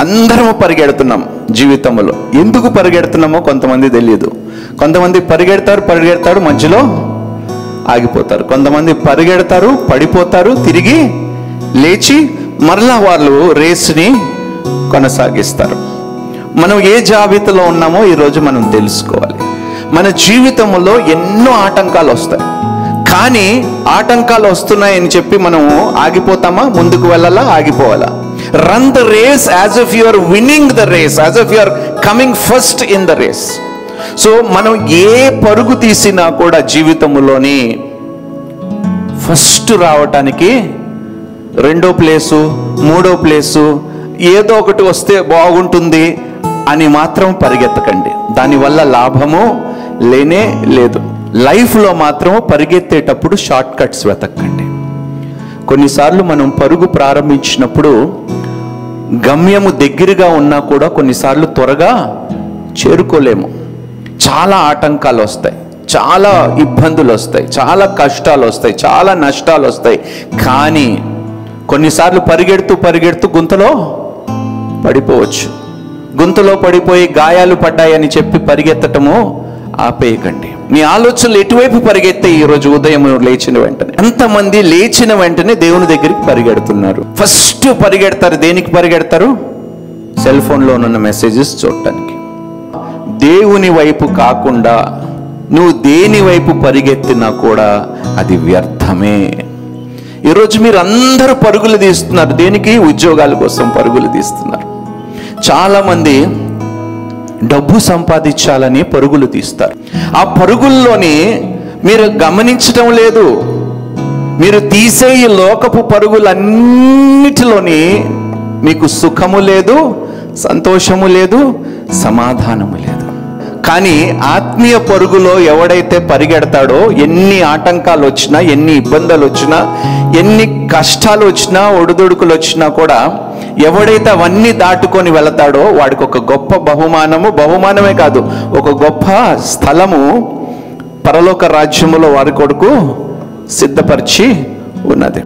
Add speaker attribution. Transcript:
Speaker 1: అందరము పరిగెడుతున్నాం జీవితంలో. ఎందుకు పరిగెడుతున్నామో కొంతమంది తెలియదు. కొంతమంది పరిగెడతారు మధ్యలో ఆగిపోతారు. కొంతమంది పరిగెడతారు, పడిపోతారు, తిరిగి లేచి మరలా వాళ్ళు రేస్ని కొనసాగిస్తారు. మనం ఏ జాబితాలో ఉన్నామో ఈరోజు మనం తెలుసుకోవాలి. మన జీవితంలో ఎన్నో ఆటంకాలు వస్తాయి, కానీ ఆటంకాలు వస్తున్నాయని చెప్పి మనము ఆగిపోతామా? ముందుకు వెళ్ళాలా? ఆగిపోవాలా? Run the race as if you are winning the race, as if you are coming first in the race. So మనం ఏ పరుగు తీసినా కూడా జీవితంలోని ఫస్ట్ రావటానికి 2వ ప్లేసు 3వ ప్లేసు ఏదో ఒకటి వస్తే బాగుంటుంది అని మాత్రం పరిగెత్తకండి. దానివల్ల లాభము లేనే లేదు. లైఫ్లో మాత్రం పరిగెత్తేటప్పుడు షార్ట్ కట్స్ వెతకండి. కొన్నిసార్లు మనం పరుగు ప్రారంభించినప్పుడు గమ్యము దగ్గరగా ఉన్నా కూడా కొన్నిసార్లు త్వరగా చేరుకోలేము. చాలా ఆటంకాలు వస్తాయి, చాలా ఇబ్బందులు వస్తాయి, చాలా కష్టాలు వస్తాయి, చాలా నష్టాలు వస్తాయి. కానీ కొన్నిసార్లు పరిగెడుతూ గుంతలో పడిపోవచ్చు. గుంతలో పడిపోయి గాయాలు పడ్డాయని చెప్పి పరిగెత్తటము ఆపేయకండి. మీ ఆలోచనలు ఎటువైపు పరిగెత్తే ఈరోజు ఉదయం లేచిన వెంటనే? ఎంతమంది లేచిన వెంటనే దేవుని దగ్గరికి పరిగెడుతున్నారు? ఫస్ట్ పరిగెడతారు. దేనికి పరిగెడతారు? సెల్ ఫోన్లో ఉన్న మెసేజెస్ చూడటానికి. దేవుని వైపు కాకుండా నువ్వు దేని వైపు పరిగెత్తినా కూడా అది వ్యర్థమే. ఈరోజు మీరు అందరూ పరుగులు తీస్తున్నారు. దేనికి? ఉద్యోగాల కోసం పరుగులు తీస్తున్నారు. చాలామంది డబ్బు సంపాదించాలని పరుగులు తీస్తారు. ఆ పరుగుల్లోని మీరు గమనించడం లేదు. మీరు తీసే ఈ లోకపు పరుగులన్నిటిలోని మీకు సుఖము లేదు, సంతోషము లేదు, సమాధానము లేదు. కానీ ఆత్మీయ పరుగులో ఎవడైతే పరిగెడతాడో, ఎన్ని ఆటంకాలు వచ్చినా, ఎన్ని ఇబ్బందులు వచ్చినా, ఎన్ని కష్టాలు వచ్చినా, ఒడిదుడుకులు వచ్చినా కూడా ఎవడైతే అవన్నీ దాటుకొని వెళతాడో వాడికి ఒక గొప్ప బహుమానమే కాదు, ఒక గొప్ప స్థలము పరలోక రాజ్యములో వారి కొరకు సిద్ధపరిచి ఉన్నది.